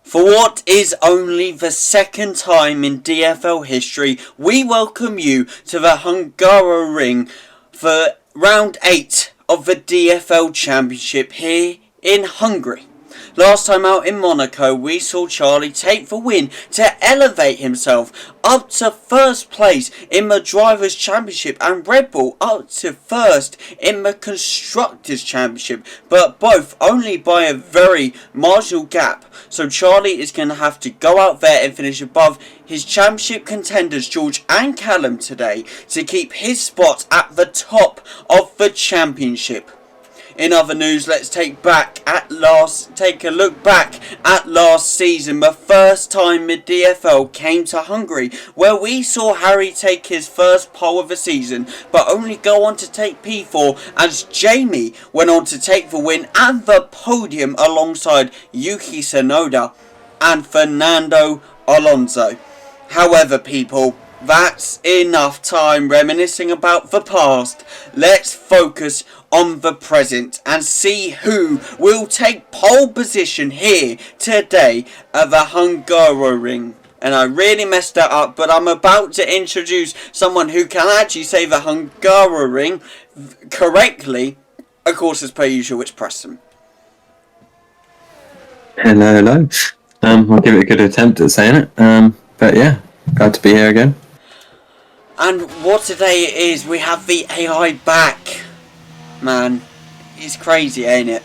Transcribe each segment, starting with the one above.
For what is only the second time in DFL history, we welcome you to the Hungarian for round 8 of the DFL Championship here in Hungary. Last time out in Monaco, we saw Charlie take the win to elevate himself up to first place in the Drivers' Championship and Red Bull up to first in the Constructors' Championship, but both only by a very marginal gap. So Charlie is going to have to go out there and finish above his championship contenders George and Callum today to keep his spot at the top of the championship. In other news, let's take a look back at last season, the first time the DFL came to Hungary, where we saw Harry take his first pole of the season, but only go on to take P4 as Jamie went on to take the win and the podium alongside Yuki Tsunoda and Fernando Alonso. However, people, that's enough time reminiscing about the past. Let's focus on the present and see who will take pole position here today at the Hungarian. And I really messed that up, but I'm about to introduce someone who can actually say the Hungarian correctly, of course as per usual. It's Preston. Hello. I'll give it a good attempt at saying it. But yeah, glad to be here again. And what today is, we have the AI back. Man, it's crazy, ain't it?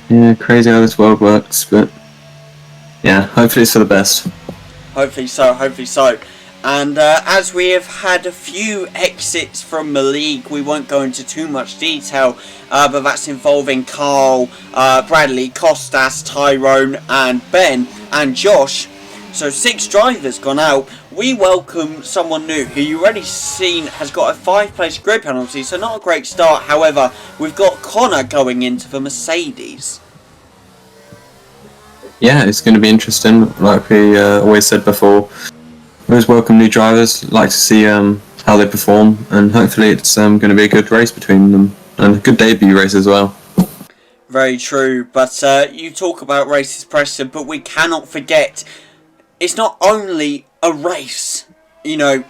Yeah, crazy how this world works, but yeah, hopefully it's for the best. Hopefully so. And as we have had a few exits from the league, we won't go into too much detail, but that's involving Carl, Bradley, Costas, Tyrone, and Ben, and Josh. So 6 drivers gone out. We welcome someone new who you already seen has got a 5-place grid penalty, so not a great start. However, we've got Connor going into the Mercedes. Yeah, it's going to be interesting. Like we always said before, we always welcome new drivers. Like to see how they perform, and hopefully it's going to be a good race between them and a good debut race as well. Very true, but you talk about races, Preston, but we cannot forget it's not only a race, here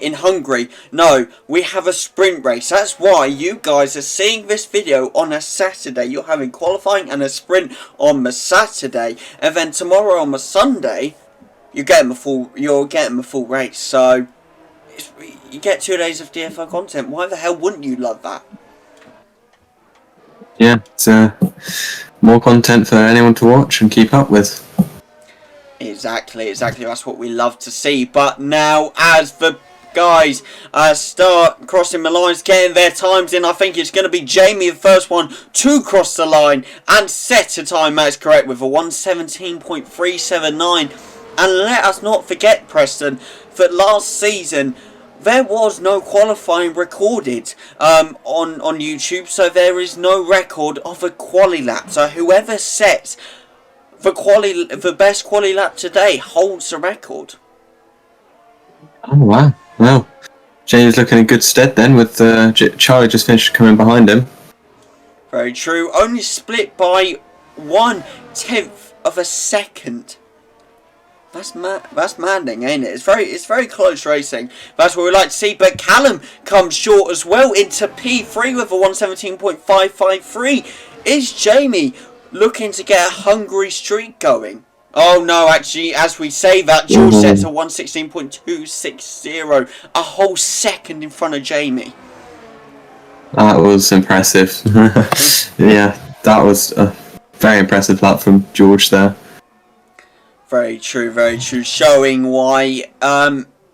in Hungary. No, we have a sprint race. That's why you guys are seeing this video on a Saturday. You're having qualifying and a sprint on the Saturday, and then tomorrow on the Sunday, you're getting the full race. So you get 2 days of DFL content. Why the hell wouldn't you love that? Yeah, it's more content for anyone to watch and keep up with. Exactly. That's what we love to see. But now, as the guys start crossing the lines, getting their times in, I think it's going to be Jamie, the first one to cross the line and set a time that is correct with a 1:17.379. And let us not forget, Preston, that last season there was no qualifying recorded on YouTube, so there is no record of a quali lap. So whoever sets the best quali lap today holds the record. Oh wow! Well, Jamie's looking in good stead then, with Charlie just finished coming behind him. Very true. Only split by 1/10 of a second. That's maddening, ain't it? It's very close racing. That's what we like to see. But Callum comes short as well into P3 with a 1:17.553. Is Jamie looking to get a Hungary streak going? Oh no, actually, as we say that, George sets a 1:16.260, a whole second in front of Jamie. That was impressive. Yeah, that was a very impressive lap from George there. Very true, showing why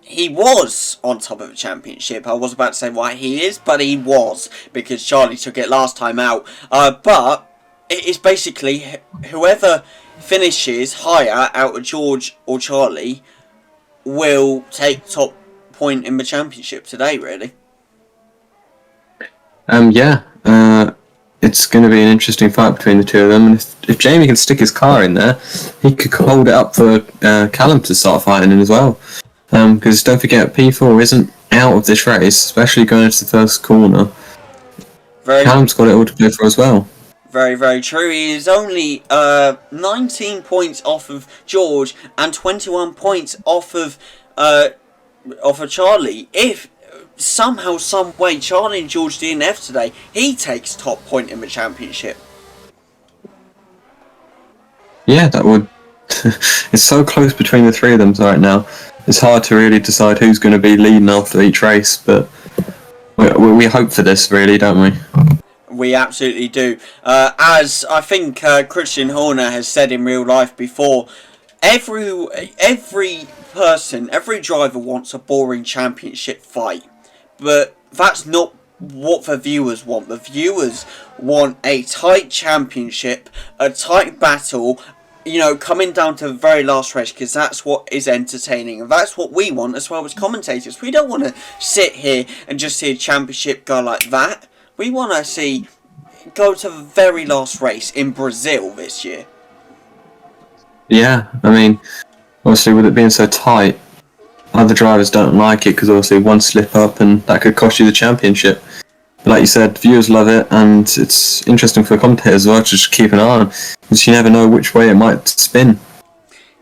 he was on top of the championship. I was about to say why he is, but he was, because Charlie took it last time out. But it is basically whoever finishes higher out of George or Charlie will take top point in the championship today, really. It's going to be an interesting fight between the two of them, and if Jamie can stick his car in there, he could hold it up for Callum to start fighting in as well. Because don't forget, P4 isn't out of this race, especially going into the first corner. Callum's got it all to play for as well. Very, very true. He is only 19 points off of George and 21 points off of Charlie. If somehow, some way, Charlie and George DNF today, he takes top point in the championship. Yeah, that would. It's so close between the three of them right now. It's hard to really decide who's going to be leading after each race, but we hope for this, really, don't we? We absolutely do. As I think Christian Horner has said in real life before, every person, every driver wants a boring championship fight, but that's not what the viewers want. The viewers want a tight championship, a tight battle, you know, coming down to the very last race, because that's what is entertaining, and that's what we want as well as commentators. We don't want to sit here and just see a championship go like that. We want to see go to the very last race in Brazil this year. Yeah, I mean, obviously with it being so tight, other drivers don't like it because obviously one slip up and that could cost you the championship. But like you said, viewers love it, and it's interesting for the commentators as well to just keep an eye on, because you never know which way it might spin.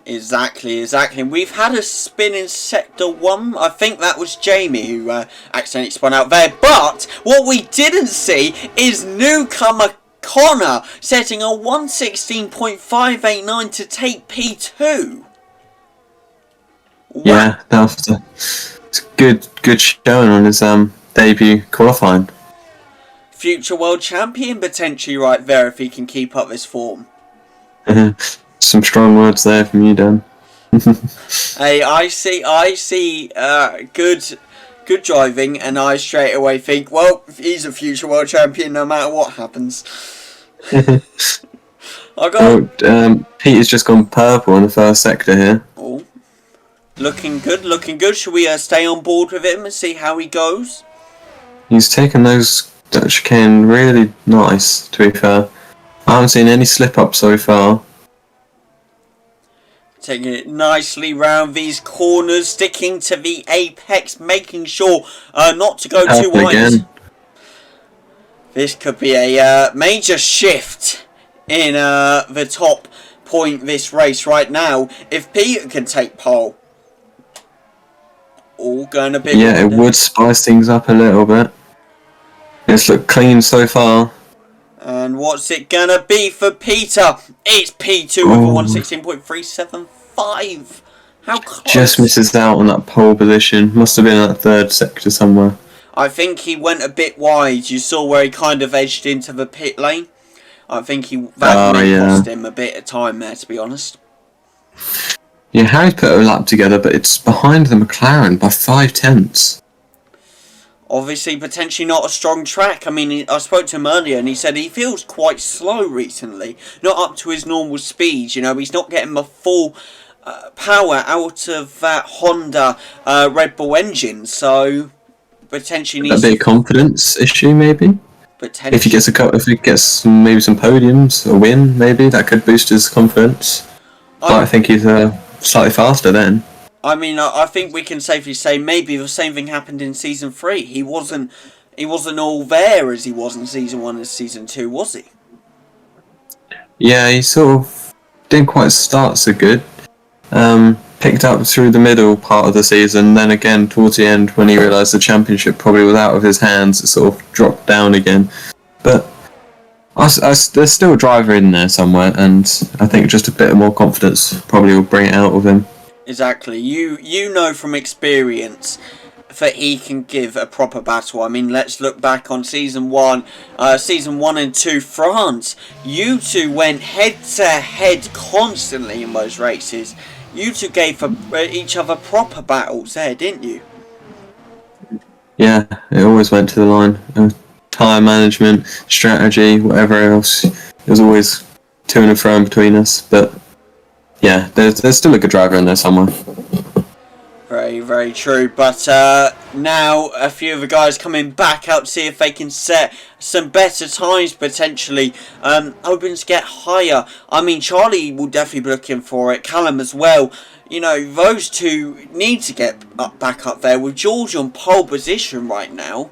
Exactly. We've had a spin in Sector 1. I think that was Jamie who accidentally spun out there. But what we didn't see is newcomer Connor setting a 1:16.589 to take P2. Wow. Yeah, that was a good showing on his debut qualifying. Future world champion potentially right there if he can keep up this form. Some strong words there from you, Dan. Hey, I see good driving, and I straight away think, well, he's a future world champion no matter what happens. Peter's just gone purple in the first sector here. Oh, looking good. Should we stay on board with him and see how he goes? He's taken those chicane really nice, to be fair. I haven't seen any slip-ups so far. Taking it nicely round these corners, sticking to the apex, making sure not to go too wide. Again. This could be a major shift in the top point this race right now. If Peter can take pole, all going to be... Yeah, it would spice things up a little bit. It's looked clean so far. And what's it gonna be for Peter? It's P2 with a 1:16.375. How close? Just misses out on that pole position. Must have been in that third sector somewhere. I think he went a bit wide. You saw where he kind of edged into the pit lane. I think that cost him a bit of time there, to be honest. Yeah, Harry's put a lap together, but it's behind the McLaren by 0.5. Obviously, potentially not a strong track. I mean, I spoke to him earlier and he said he feels quite slow recently. Not up to his normal speed, you know. He's not getting the full power out of that Honda Red Bull engine. So, potentially needs... That'd be a confidence issue, maybe? If he gets maybe some podiums, a win, maybe, that could boost his confidence. But I think he's slightly faster then. I mean, I think we can safely say maybe the same thing happened in Season 3. He wasn't all there as he was in Season 1 and Season 2, was he? Yeah, he sort of didn't quite start so good. Picked up through the middle part of the season, then again towards the end when he realised the championship probably was out of his hands, it sort of dropped down again. But there's still a driver in there somewhere, and I think just a bit more confidence probably will bring it out of him. Exactly. You know from experience that he can give a proper battle. I mean, let's look back on Season 1 and 2 France. You two went head to head constantly in those races. You two gave each other proper battles there, didn't you? Yeah, it always went to the line. Tyre management, strategy, whatever else. It was always to and fro in between us, but yeah, there's still a good driver in there somewhere. Very, very true. But now a few of the guys coming back out to see if they can set some better times potentially. Hoping to get higher. I mean, Charlie will definitely be looking for it. Callum as well. You know, those two need to get back up there. With George on pole position right now,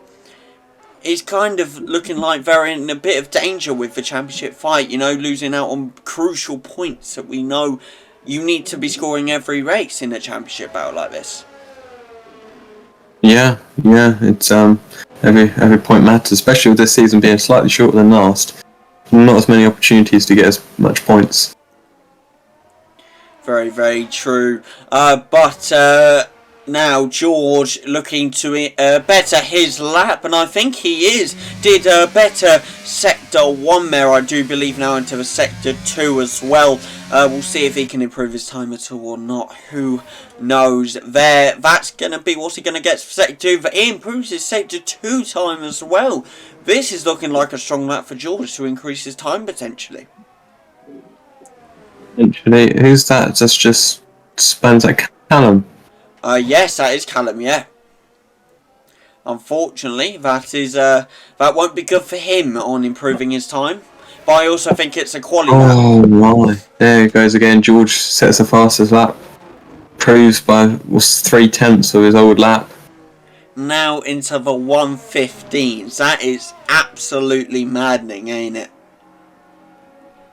is kind of looking like they're in a bit of danger with the championship fight, you know, losing out on crucial points that we know you need to be scoring every race in a championship battle like this. Yeah, it's every point matters, especially with this season being slightly shorter than last. Not as many opportunities to get as much points. Very, very true. Now George looking to better his lap, and I think he is. Did better Sector 1 there, I do believe, now into the Sector 2 as well. We'll see if he can improve his time at all or not. Who knows there. That's going to be what's he going to get for Sector 2. But he improves his Sector 2 time as well. This is looking like a strong lap for George to increase his time potentially. Potentially. Who's that? That's just spans at Callum. Yes, that is Callum, yeah. Unfortunately, that won't be good for him on improving his time. But I also think it's a quality lap. Oh my. There he goes again. George sets the fastest lap. Proves by 3/10 of his old lap. Now into the 1:15s. That is absolutely maddening, ain't it?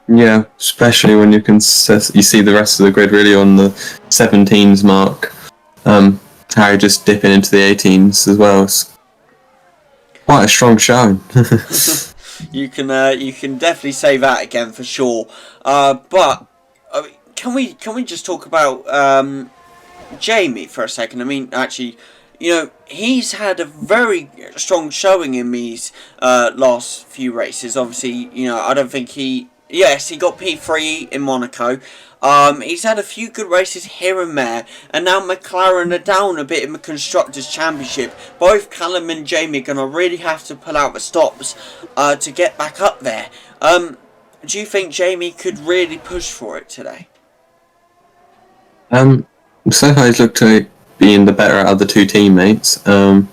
Yeah, especially when you see the rest of the grid really on the 17s mark. Harry just dipping into the 18s as well. It's quite a strong showing. You can definitely say that again for sure. But can we just talk about Jamie for a second? I mean, actually, you know, he's had a very strong showing in these last few races. Obviously, you know, I don't think he got P3 in Monaco. He's had a few good races here and there, and now McLaren are down a bit in the Constructors' Championship. Both Callum and Jamie are going to really have to pull out the stops to get back up there. Do you think Jamie could really push for it today? So far he's looked to being the better out of the two teammates. Then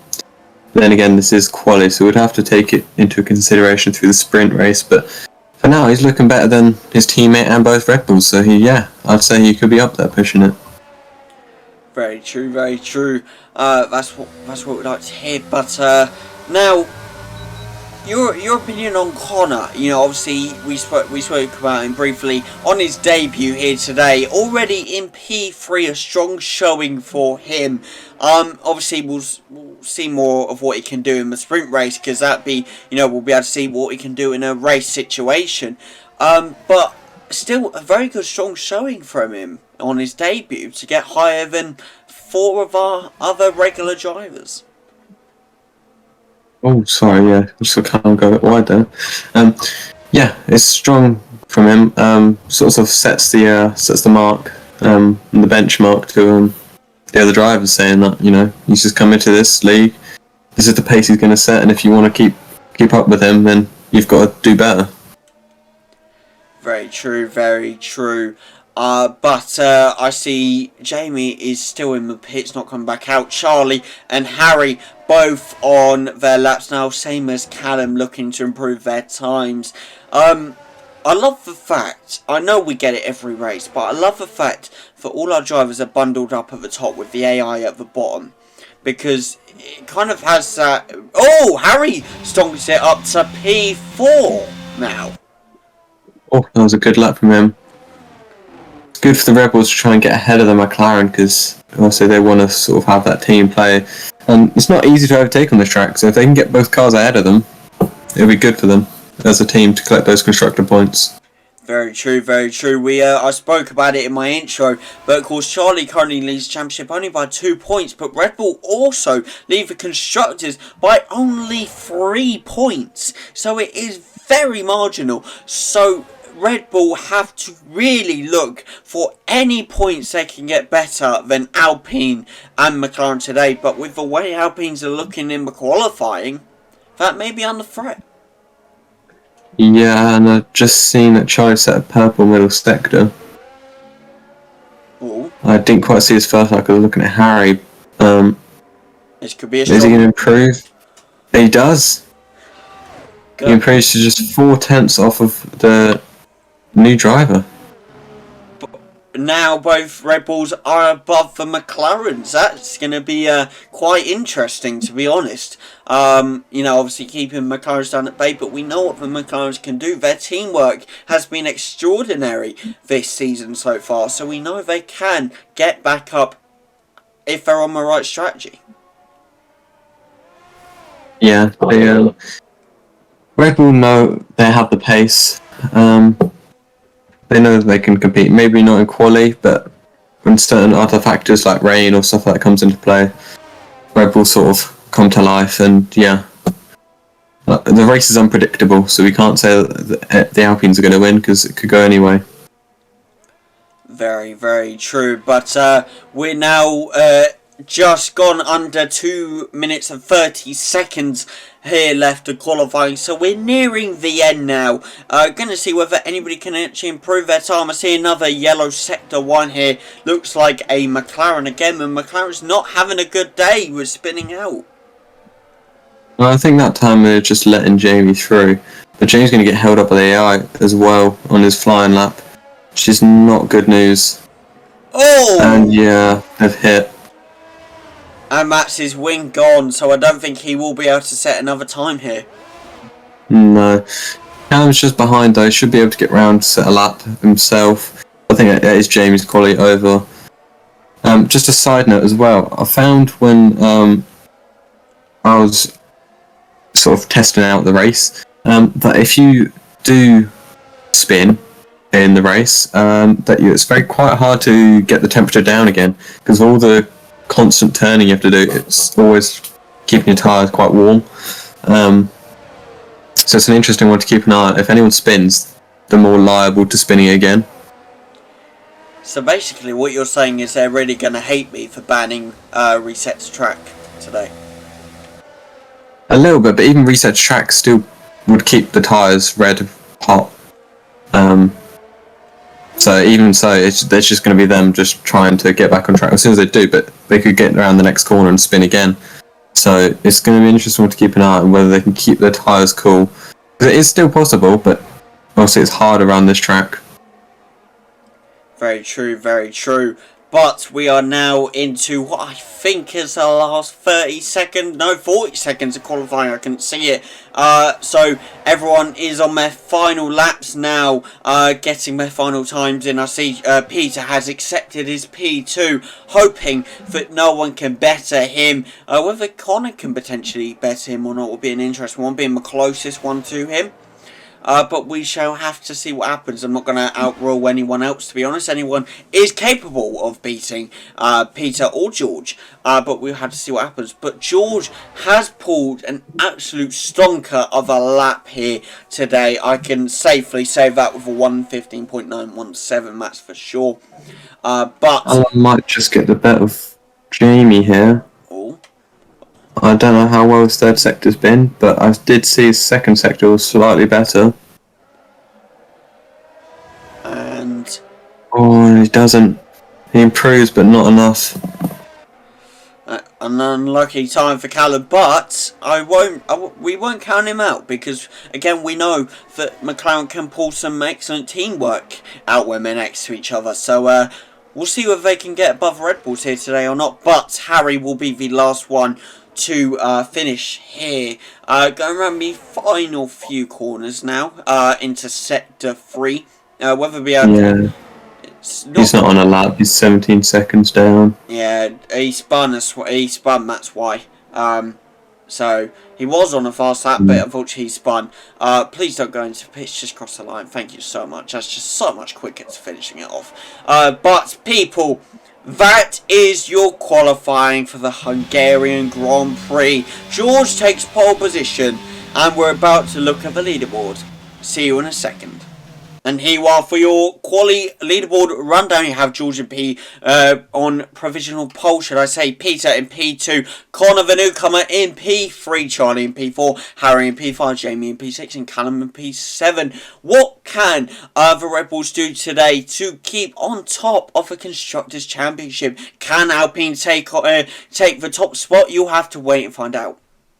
again, this is quali, so we'd have to take it into consideration through the sprint race, but for now, he's looking better than his teammate and both Red Bulls, so I'd say he could be up there pushing it. Very true, very true. That's what we'd like to hear. But now, your opinion on Connor? You know, obviously we spoke about him briefly on his debut here today. Already in P3, a strong showing for him. Obviously we'll see more of what he can do in the sprint race, because we'll be able to see what he can do in a race situation. But still a very good strong showing from him on his debut to get higher than 4 of our other regular drivers. Oh, sorry, yeah, just can't go a bit wide there. It's strong from him. Sort of sets the mark, the benchmark to the other drivers, saying that, you know, he's just come into this league. This is the pace he's going to set, and if you want to keep up with him, then you've got to do better. Very true, very true. But I see Jamie is still in the pits, not coming back out. Charlie and Harry both on their laps now, same as Callum, looking to improve their times. I love the fact, I know we get it every race, but I love the fact that all our drivers are bundled up at the top with the AI at the bottom. Because it kind of has that... Oh, Harry stonks it up to P4 now. Oh, that was a good lap from him. It's good for the Rebels to try and get ahead of the McLaren, because also they want to sort of have that team play. And it's not easy to overtake on this track, so if they can get both cars ahead of them, it'll be good for them as a team to collect those constructor points. Very true, very true. I spoke about it in my intro, but of course Charlie currently leads the championship only by 2 points, but Red Bull also lead the constructors by only 3 points. So it is very marginal. So Red Bull have to really look for any points they can get better than Alpine and McLaren today. But with the way Alpines are looking in the qualifying, that may be under threat. Yeah, and I've just seen that Charlie set a purple middle sector. Ooh. I didn't quite see his first lap because I was looking at Harry. This could be a is he going to improve? He does. Good. He improves to just 0.4 off of the new driver. now both Red Bulls are above the McLarens. That's going to be quite interesting, to be honest. Obviously keeping McLarens down at bay, but we know what the McLarens can do. Their teamwork has been extraordinary this season so far, so we know they can get back up if they're on the right strategy. Yeah, Red Bull know they have the pace. They know they can compete. Maybe not in quali, but when certain other factors like rain or stuff like that comes into play, Red Bull sort of come to life. And yeah, the race is unpredictable, so we can't say that the Alpines are going to win because it could go anyway. Very, very true. But we're now just gone under 2 minutes and 30 seconds here left to qualifying, so we're nearing the end now. Gonna see whether anybody can actually improve their time. I see another yellow sector 1 here. Looks like a McLaren again, and McLaren's not having a good day with spinning out. Well, I think that time they're just letting Jamie through, but Jamie's going to get held up by the AI as well on his flying lap, which is not good news. Oh! And yeah, they've hit. And that's his wing gone, so I don't think he will be able to set another time here. No. Callum's just behind though, should be able to get round to set a lap himself. I think that is Jamie's quality over. Just a side note as well, I found when I was sort of testing out the race, that if you do spin in the race, it's quite hard to get the temperature down again, because all the constant turning you have to do, it's always keeping your tyres quite warm. So it's an interesting one to keep an eye on. If anyone spins, they're more liable to spinning again. So basically what you're saying is they're really going to hate me for banning reset to track today. A little bit, but even reset to track still would keep the tyres red hot. So even so, it's just going to be them just trying to get back on track as soon as they do, but they could get around the next corner and spin again. So it's going to be interesting to keep an eye on whether they can keep their tyres cool. Because it is still possible, but obviously it's hard around this track. Very true, very true. But we are now into what I think is the last 40 seconds of qualifying. I couldn't see it. So everyone is on their final laps now, getting their final times in. I see Peter has accepted his P2, hoping that no one can better him. Whether Connor can potentially better him or not will be an interesting one, being the closest one to him. But we shall have to see what happens. I'm not going to outrule anyone else, to be honest. Anyone is capable of beating Peter or George, but we'll have to see what happens. But George has pulled an absolute stonker of a lap here today. I can safely say that with a 1:15.917, that's for sure. But I might just get the bet of Jamie here. Oh. I don't know how well his third sector's been, but I did see his second sector was slightly better. And oh, he doesn't. He improves, but not enough. An unlucky time for Callum, but we won't count him out, because again we know that McLaren can pull some excellent teamwork out when they're next to each other. So we'll see whether they can get above Red Bulls here today or not. But Harry will be the last one to finish here. Going around the final few corners now into sector 3. Whether we are. Yeah. He's not on a lap. He's 17 seconds down. Yeah, he spun. That's why. So he was on a fast lap, but unfortunately he spun. Please don't go into pitch. Just cross the line. Thank you so much. That's just so much quicker to finishing it off. But people, that is your qualifying for the Hungarian Grand Prix. George takes pole position, and we're about to look at the leaderboard. See you in a second. And here you are for your quali leaderboard rundown. You have George in P on provisional pole, should I say. Peter in P2. Connor the newcomer in P3. Charlie in P4. Harry in P5. Jamie in P6. And Callum in P7. What can the Red Bulls do today to keep on top of the Constructors' Championship? Can Alpine take the top spot? You'll have to wait and find out.